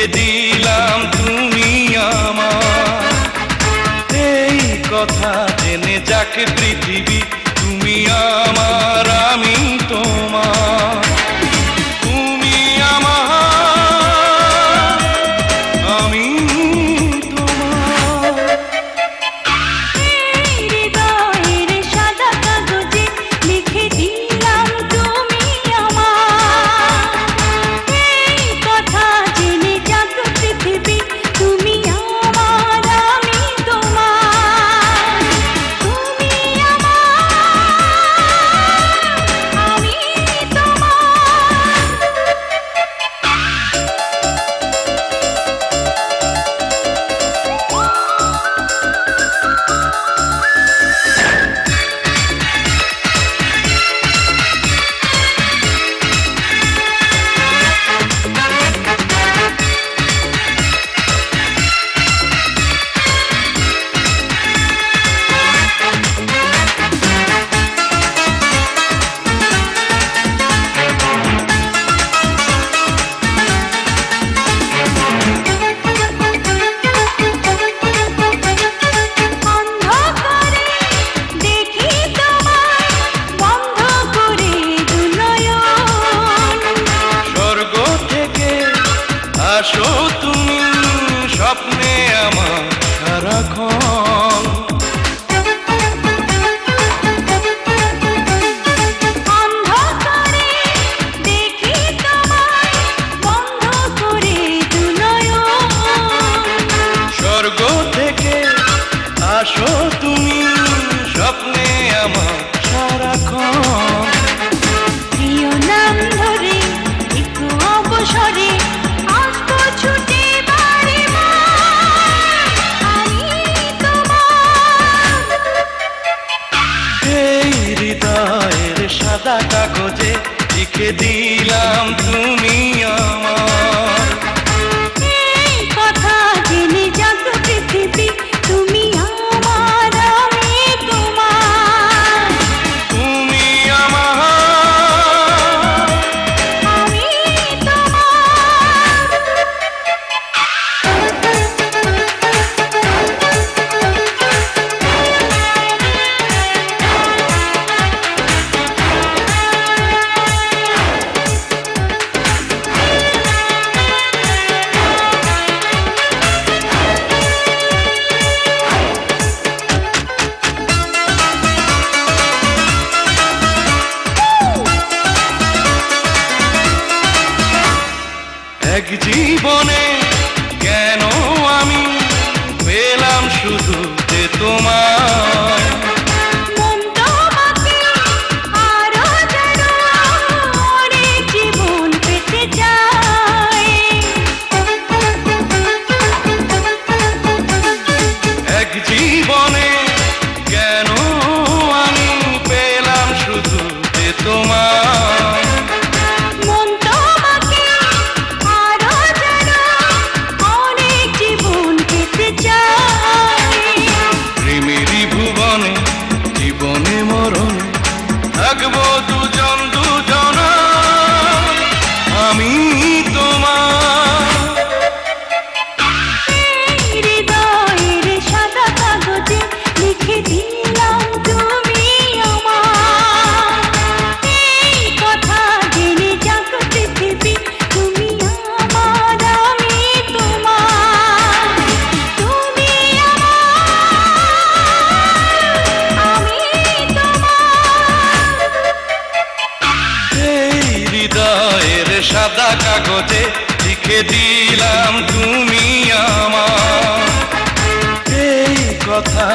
লিখে দিলাম তুমি আমার। এই কথা জেনে যাক পৃথিবী, তুমি আমার আমি তোমার। তুমি আমার আমি তোমার। হৃদয়ের সাদা কাগজে লিখে দিলাম তুমি আমার। এই কথা জেনে যাক পৃথিবী, তুমি আমার আমি তোমার। তুমি আমার আমি তোমার। অন্ধকারে দেখি তোমায়, বন্ধ করে দুনয়ন। স্বর্গ থেকে আসো তুমি, স্বপ্নে আমার সারাক্ষণ। অন্ধকারে দেখি তোমায়, বন্ধ করে দুনয়ন। স্বর্গ থেকে আসো তুমি, স্বপ্নে আমার সারাক্ষণ। প্রিয় নাম ধরে একটু অবসরে আসবো ছুটে বাড়ি মোর। আমি তোমার। এই হৃদয়ের সাদা কাগজে লিখে দিলাম তুমি আমার। এই কথা জেনে যাক পৃথিবী, তুমি আমার আমি তোমার। তুমি আমার আমি তোমার। এক জীবনে কেন আমি পেলাম শুধু যে তোমায়। মন তোমাকে আরো জানো, অনেক জীবন পেতে চায়। এক জীবনে কেন আমি পেলাম শুধু যে তোমায়। মন তোমাকে আরো জানো, অনেক জীবন পেতে চায়। প্রেমেরই ভুবনে জীবনে মরণে থাকবো দুজন দুজনা, আমি তোমার। হৃদয়ের সাদা কাগজে লিখে দিলাম তুমি আমার। এই কথা জেনে যাক পৃথিবী, তুমি আমার আমি তোমার। তুমি আমার আমি তোমার। এই হৃদয়ের সাদা কাগজে লিখে দিলাম তুমি আমার। এই কথা